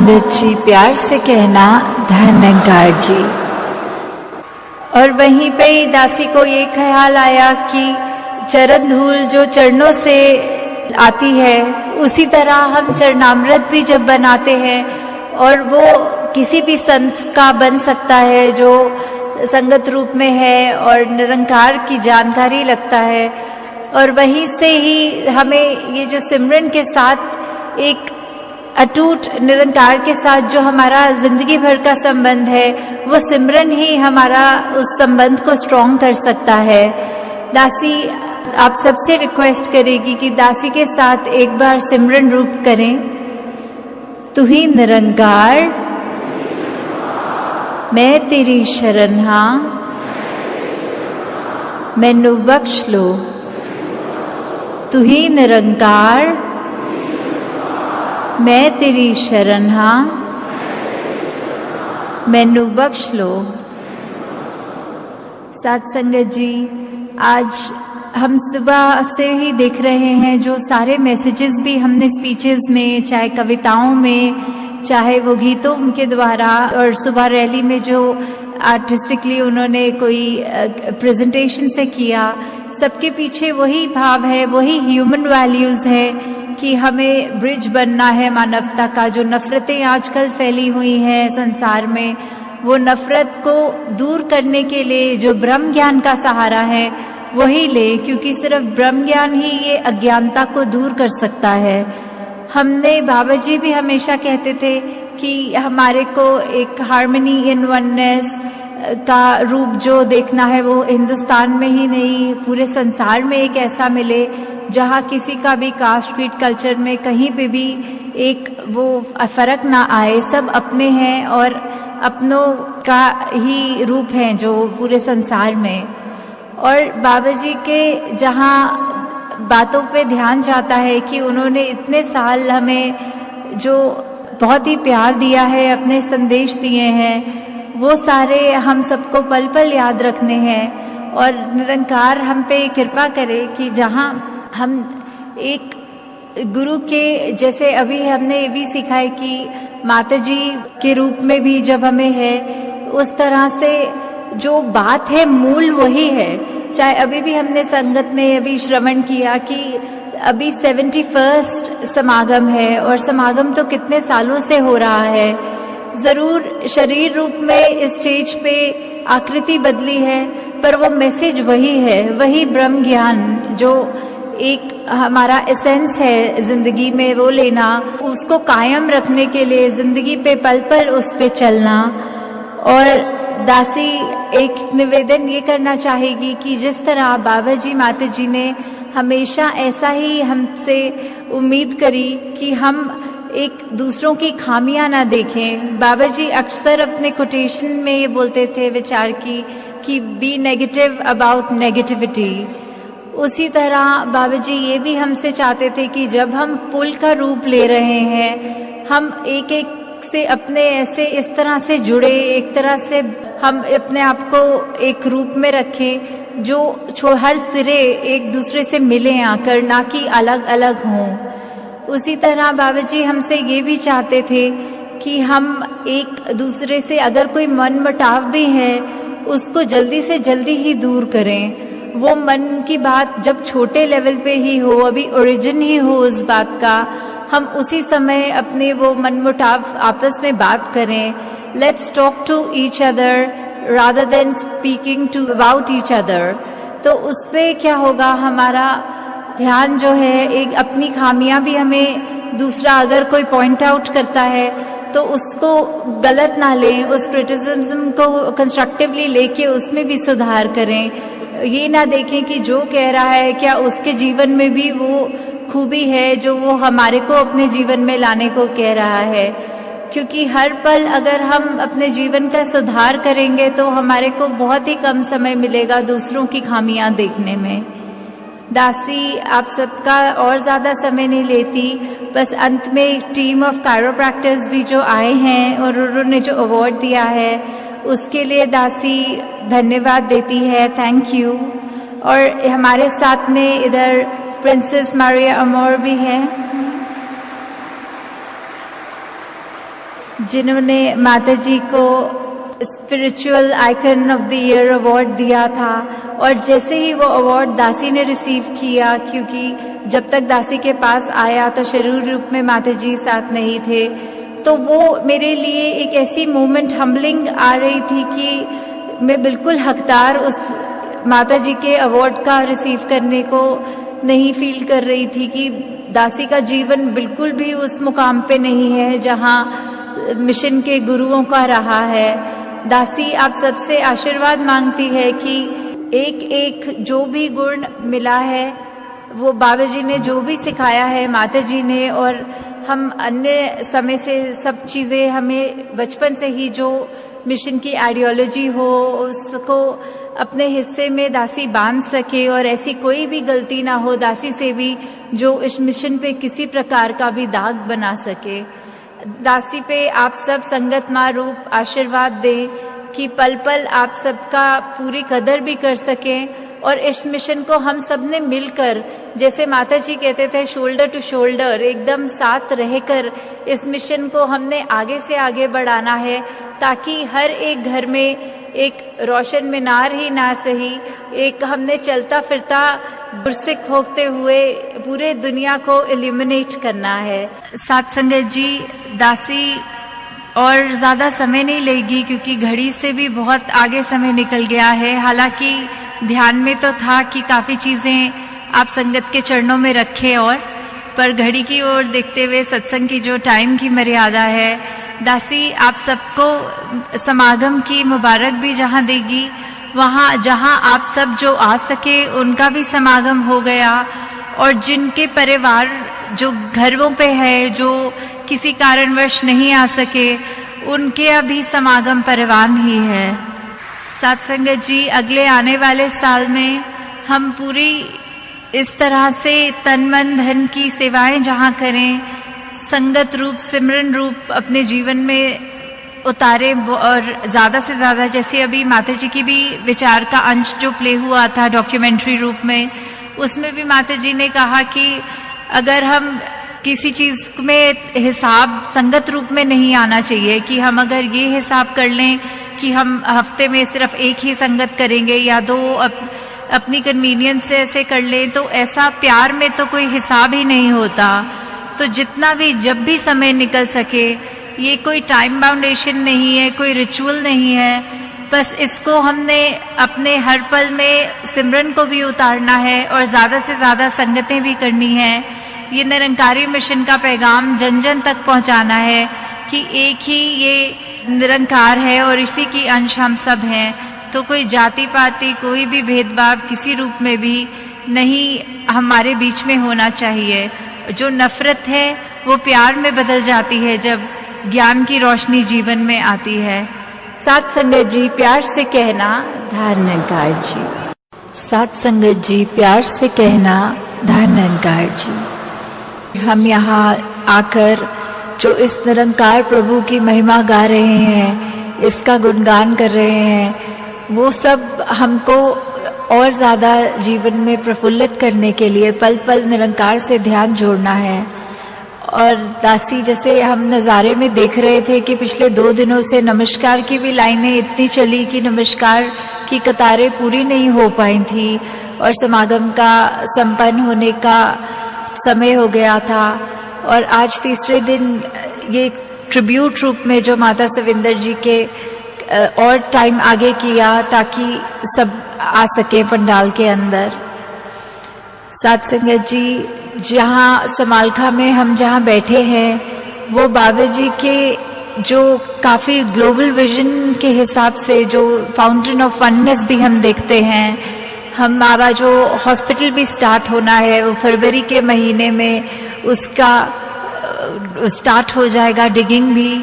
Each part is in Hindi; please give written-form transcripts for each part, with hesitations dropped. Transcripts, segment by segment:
अमृत जी प्यार से कहना धन्यकार जी। और वहीं पे ही दासी को ये ख्याल आया कि चरण धूल जो चरणों से आती है, उसी तरह हम चरणामृत भी जब बनाते हैं और वो किसी भी संत का बन सकता है जो संगत रूप में है और निरंकार की जानकारी लगता है। और वहीं से ही हमें ये जो सिमरन के साथ एक अटूट निरंकार के साथ जो हमारा जिंदगी भर का संबंध है, वो सिमरन ही हमारा उस संबंध को स्ट्रॉन्ग कर सकता है। दासी आप सबसे रिक्वेस्ट करेगी कि दासी के साथ एक बार सिमरन रूप करें। तू ही निरंकार, मैं तेरी शरण हाँ, मैनू बख्श लो। तू ही निरंकार, मैं तेरी शरण हाँ, मैनू बख्श लो। साथ संगत जी, आज हम सुबह से ही देख रहे हैं जो सारे मैसेजेस भी हमने स्पीचेस में, चाहे कविताओं में, चाहे वो गीतों के द्वारा, और सुबह रैली में जो आर्टिस्टिकली उन्होंने कोई प्रेजेंटेशन से किया, सबके पीछे वही भाव है, वही ह्यूमन वैल्यूज है कि हमें ब्रिज बनना है मानवता का। जो नफरतें आजकल फैली हुई हैं संसार में, वो नफरत को दूर करने के लिए जो ब्रह्म ज्ञान का सहारा है वही ले, क्योंकि सिर्फ ब्रह्म ज्ञान ही ये अज्ञानता को दूर कर सकता है। हमने, बाबा जी भी हमेशा कहते थे कि हमारे को एक हार्मनी इन वननेस का रूप जो देखना है वो हिंदुस्तान में ही नहीं, पूरे संसार में एक ऐसा मिले जहाँ किसी का भी कास्ट क्रीड कल्चर में कहीं पे भी एक वो फर्क ना आए। सब अपने हैं और अपनों का ही रूप हैं जो पूरे संसार में। और बाबा जी के जहाँ बातों पे ध्यान जाता है कि उन्होंने इतने साल हमें जो बहुत ही प्यार दिया है, अपने संदेश दिए हैं, वो सारे हम सबको पल पल याद रखने हैं। और निरंकार हम पे कृपा करे कि जहाँ हम एक गुरु के जैसे, अभी हमने ये भी सीखा है कि माता जी के रूप में भी जब हमें है, उस तरह से जो बात है मूल वही है। चाहे अभी भी हमने संगत में अभी श्रवण किया कि अभी 71st समागम है, और समागम तो कितने सालों से हो रहा है। जरूर शरीर रूप में स्टेज पे आकृति बदली है, पर वो मैसेज वही है, वही ब्रह्म ज्ञान जो एक हमारा एसेंस है जिंदगी में, वो लेना, उसको कायम रखने के लिए जिंदगी पे पल पल उस पे चलना। और दासी एक निवेदन ये करना चाहेगी कि जिस तरह बाबा जी, माता जी ने हमेशा ऐसा ही हमसे उम्मीद करी कि हम एक दूसरों की खामियां ना देखें। बाबा जी अक्सर अपने कोटेशन में ये बोलते थे विचार की कि बी नेगेटिव अबाउट नेगेटिविटी। उसी तरह बाबा जी ये भी हमसे चाहते थे कि जब हम पुल का रूप ले रहे हैं, हम एक एक से अपने ऐसे इस तरह से जुड़े, एक तरह से हम अपने आप को एक रूप में रखें जो हर सिरे एक दूसरे से मिले आकर, ना कि अलग अलग हों। उसी तरह बाबा जी हमसे ये भी चाहते थे कि हम एक दूसरे से अगर कोई मन मुटाव भी है, उसको जल्दी से जल्दी ही दूर करें। वो मन की बात जब छोटे लेवल पे ही हो, अभी ओरिजिन ही हो उस बात का, हम उसी समय अपने वो मनमुटाव आपस में बात करें। Let's talk to each other rather than speaking to about each other. तो उस पे क्या होगा, हमारा ध्यान जो है, एक अपनी खामियां भी हमें दूसरा अगर कोई पॉइंट आउट करता है तो उसको गलत ना लें, उस क्रिटिसिज्म को कंस्ट्रक्टिवली लेके उसमें भी सुधार करें। ये ना देखें कि जो कह रहा है क्या उसके जीवन में भी वो खूबी है जो वो हमारे को अपने जीवन में लाने को कह रहा है। क्योंकि हर पल अगर हम अपने जीवन का सुधार करेंगे तो हमारे को बहुत ही कम समय मिलेगा दूसरों की खामियां देखने में। दासी आप सबका और ज़्यादा समय नहीं लेती, बस अंत में एक टीम ऑफ कायरोप्रैक्टर्स भी जो आए हैं और उन्होंने जो अवार्ड दिया है उसके लिए दासी धन्यवाद देती है, थैंक यू। और हमारे साथ में इधर प्रिंसेस मारिया अमोर भी हैं। जिन्होंने माता जी को spiritual icon of the year award दिया था। और जैसे ही वो अवार्ड दासी ने रिसीव किया, क्योंकि जब तक दासी के पास आया तो शरीर रूप में माता जी साथ नहीं थे, तो वो मेरे लिए एक ऐसी मोमेंट हम्बलिंग आ रही थी कि मैं बिल्कुल हकदार उस माता जी के अवार्ड का रिसीव करने को नहीं फील कर रही थी, कि दासी का जीवन बिल्कुल भी उस मुकाम पे नहीं है जहाँ मिशन के गुरुओं का रहा है। दासी आप सबसे आशीर्वाद मांगती है कि एक एक जो भी गुण मिला है, वो बाबा जी ने जो भी सिखाया है, माता जी ने, और हम अन्य समय से सब चीज़ें हमें बचपन से ही जो मिशन की आइडियोलॉजी हो उसको अपने हिस्से में दासी बांध सके, और ऐसी कोई भी गलती ना हो दासी से भी जो इस मिशन पे किसी प्रकार का भी दाग बना सके। दासी पे आप सब संगत माँ रूप आशीर्वाद दें कि पल पल आप सबका पूरी कदर भी कर सकें, और इस मिशन को हम सब ने मिलकर, जैसे माता जी कहते थे, शोल्डर टू शोल्डर एकदम साथ रहकर इस मिशन को हमने आगे से आगे बढ़ाना है, ताकि हर एक घर में एक रोशन मीनार ही ना सही, एक हमने चलता फिरता गुरसिक होते हुए पूरे दुनिया को इल्यूमिनेट करना है। साथ संगत जी, दासी और ज़्यादा समय नहीं लेगी क्योंकि घड़ी से भी बहुत आगे समय निकल गया है। हालांकि ध्यान में तो था कि काफ़ी चीज़ें आप संगत के चरणों में रखें, और पर घड़ी की ओर देखते हुए सत्संग की जो टाइम की मर्यादा है, दासी आप सबको समागम की मुबारक भी जहाँ देगी, वहाँ जहाँ आप सब जो आ सके उनका भी समागम हो गया, और जिनके परिवार जो घरों पे है, जो किसी कारणवश नहीं आ सके, उनके अभी समागम परवान ही है। साथ संगत जी, अगले आने वाले साल में हम पूरी इस तरह से तन मन धन की सेवाएं जहाँ करें, संगत रूप सिमरन रूप अपने जीवन में उतारे, और ज़्यादा से ज़्यादा, जैसे अभी माता जी की भी विचार का अंश जो प्ले हुआ था डॉक्यूमेंट्री रूप में, उसमें भी माता जी ने कहा कि अगर हम किसी चीज़ में हिसाब संगत रूप में नहीं आना चाहिए, कि हम अगर ये हिसाब कर लें कि हम हफ्ते में सिर्फ एक ही संगत करेंगे या दो अपनी कन्वीनियंस से ऐसे कर लें, तो ऐसा प्यार में तो कोई हिसाब ही नहीं होता। तो जितना भी जब भी समय निकल सके, ये कोई टाइम बाउंडेशन नहीं है, कोई रिचुअल नहीं है, बस इसको हमने अपने हर पल में सिमरन को भी उतारना है और ज़्यादा से ज़्यादा संगतें भी करनी है। ये निरंकारी मिशन का पैगाम जन जन तक पहुंचाना है कि एक ही ये निरंकार है और इसी की अंश हम सब हैं। तो कोई जाति पाति, कोई भी भेदभाव किसी रूप में भी नहीं हमारे बीच में होना चाहिए। जो नफरत है वो प्यार में बदल जाती है जब ज्ञान की रोशनी जीवन में आती है। साथ संगत जी, प्यार से कहना धारणकार जी। साथ संगत जी, प्यार से कहना धारणकार जी। हम यहाँ आकर जो इस निरंकार प्रभु की महिमा गा रहे हैं, इसका गुणगान कर रहे हैं, वो सब हमको और ज़्यादा जीवन में प्रफुल्लित करने के लिए पल पल निरंकार से ध्यान जोड़ना है। और दासी, जैसे हम नज़ारे में देख रहे थे कि पिछले 2 दिनों से नमस्कार की भी लाइनें इतनी चली कि नमस्कार की कतारें पूरी नहीं हो पाई थी और समागम का संपन्न होने का समय हो गया था। और आज तीसरे दिन ये ट्रिब्यूट रूप में जो माता सविंदर जी के और टाइम आगे किया ताकि सब आ सके पंडाल के अंदर। साथ संगत जी, जहाँ समालखा में हम जहाँ बैठे हैं, वो बाबा जी के जो काफ़ी ग्लोबल विजन के हिसाब से जो फाउंटेन ऑफ वननेस भी हम देखते हैं। हमारा जो हॉस्पिटल भी स्टार्ट होना है वो फरवरी के महीने में उसका स्टार्ट हो जाएगा, डिगिंग भी।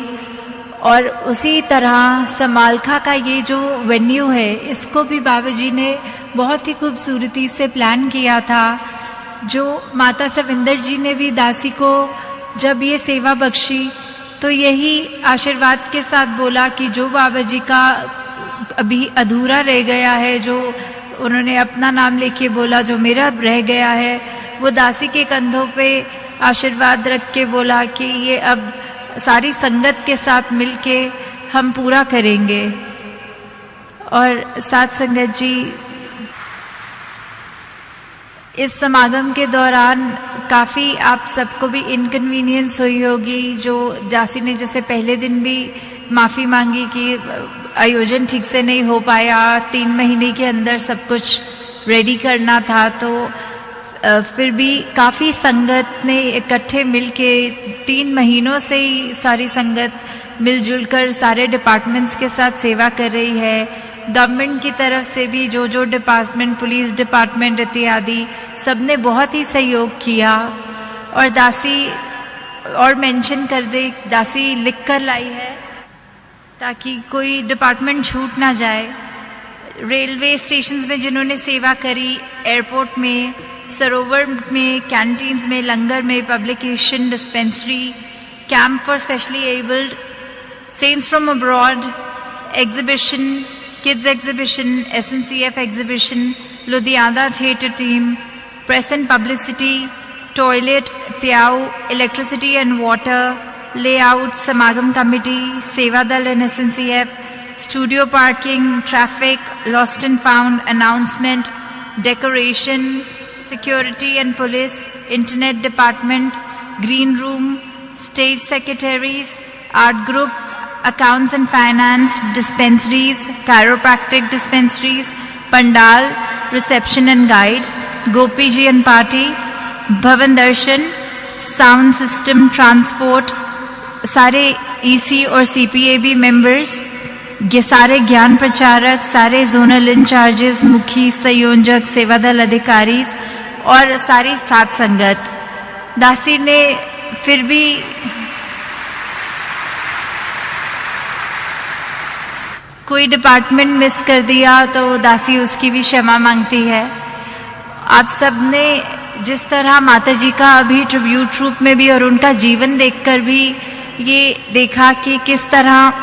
और उसी तरह समालखा का ये जो वेन्यू है, इसको भी बाबा जी ने बहुत ही खूबसूरती से प्लान किया था। जो माता सविंदर जी ने भी दासी को जब ये सेवा बख्शी तो यही आशीर्वाद के साथ बोला कि जो बाबा जी का अभी अधूरा रह गया है, जो उन्होंने अपना नाम लेके बोला, जो मेरा रह गया है, वो दासी के कंधों पे आशीर्वाद रख के बोला कि ये अब सारी संगत के साथ मिलके हम पूरा करेंगे। और साथ संगत जी, इस समागम के दौरान काफ़ी आप सबको भी इनकन्वीनियंस हुई होगी। जो दासी ने जैसे पहले दिन भी माफ़ी मांगी कि आयोजन ठीक से नहीं हो पाया, 3 महीने के अंदर सब कुछ रेडी करना था, तो फिर भी काफ़ी संगत ने इकट्ठे मिलके 3 महीनों से ही सारी संगत मिलजुल कर सारे डिपार्टमेंट्स के साथ सेवा कर रही है। गवर्नमेंट की तरफ से भी जो डिपार्टमेंट, पुलिस डिपार्टमेंट इत्यादि सबने बहुत ही सहयोग किया। और दासी और मेंशन कर दे, दासी लिख कर लाई है ताकि कोई डिपार्टमेंट छूट ना जाए। रेलवे स्टेशंस में जिन्होंने सेवा करी, एयरपोर्ट में, सरोवर में, कैंटीन्स में, लंगर में, publication, dispensary, camp for specially abled, saints from abroad, exhibition, kids exhibition, SNCF exhibition, Ludhiana theatre team, press and publicity, toilet, प्याऊ, इलेक्ट्रिसिटी एंड वाटर, लेआउट, समागम committee, Seva Dal and SNCF, studio parking, traffic, lost and found, announcement, decoration, security and police, internet department, green room, stage secretaries, art group, accounts and finance, dispensaries, chiropractic dispensaries, pandal, reception and guide, Gopi ji and party, Bhavan Darshan, sound system, transport, सारे EC और CPAB members, सारे ज्ञान प्रचारक, सारे जोनल इंचार्जेस, मुखी, संयोजक, सेवादल अधिकारी और सारी साथ संगत। दासी ने फिर भी कोई डिपार्टमेंट मिस कर दिया तो दासी उसकी भी क्षमा मांगती है। आप सब ने जिस तरह माता जी का अभी ट्रिब्यूट रूप में भी और उनका जीवन देखकर भी ये देखा कि किस तरह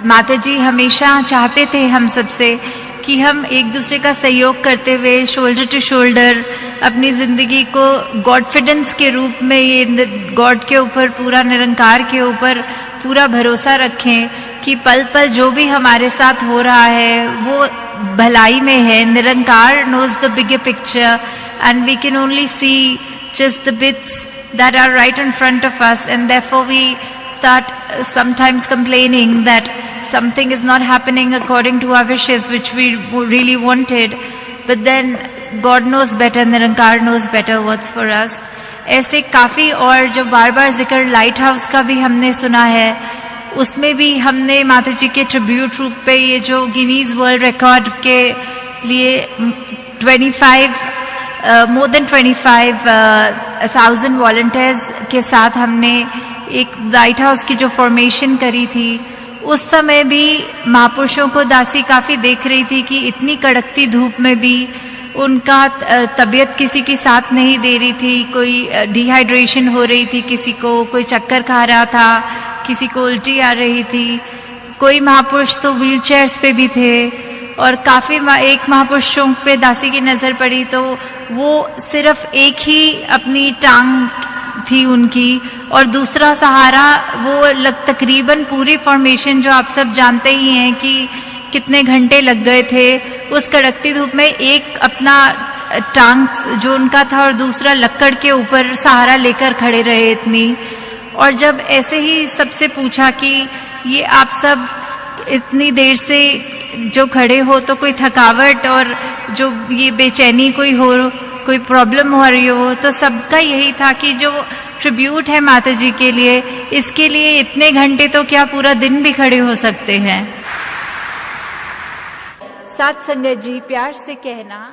माता जी हमेशा चाहते थे हम सबसे कि हम एक दूसरे का सहयोग करते हुए शोल्डर टू शोल्डर अपनी जिंदगी को गॉडफिडेंस के रूप में, ये गॉड के ऊपर, पूरा निरंकार के ऊपर पूरा भरोसा रखें कि पल पल जो भी हमारे साथ हो रहा है वो भलाई में है। निरंकार knows the bigger picture and we can only see just the bits that are right in front of us, and therefore we start sometimes complaining that something is not happening according to our wishes which we really wanted, but then God knows better, Nirankar knows better what's for us. ऐसे काफ़ी और जो बार बार जिक्र लाइट हाउस का भी हमने सुना है, उसमें भी हमने माता जी के ट्रिब्यूट रूप पे ये जो गिनीज वर्ल्ड रिकॉर्ड के लिए मोर देन 25,000 वॉलंटियर्स के साथ हमने एक लाइट हाउस की जो फॉर्मेशन करी थी, उस समय भी महापुरुषों को दासी काफ़ी देख रही थी कि इतनी कड़कती धूप में भी उनका तबीयत किसी की साथ नहीं दे रही थी। कोई डिहाइड्रेशन हो रही थी, किसी को कोई चक्कर खा रहा था, किसी को उल्टी आ रही थी, कोई महापुरुष तो व्हील चेयर्स पे भी थे। और काफ़ी एक महापुरुषों पे दासी की नज़र पड़ी तो वो सिर्फ एक ही अपनी टांग थी उनकी, और दूसरा सहारा वो तकरीबन पूरी फॉर्मेशन जो आप सब जानते ही हैं कि कितने घंटे लग गए थे उस कड़कती धूप में, एक अपना टांग जो उनका था और दूसरा लक्कड़ के ऊपर सहारा लेकर खड़े रहे इतनी। और जब ऐसे ही सबसे पूछा कि ये आप सब इतनी देर से जो खड़े हो तो कोई थकावट और जो ये बेचैनी कोई प्रॉब्लम हो रही हो, तो सबका यही था कि जो ट्रिब्यूट है माता जी के लिए, इसके लिए इतने घंटे तो क्या पूरा दिन भी खड़े हो सकते हैं। साथ संगत जी, प्यार से कहना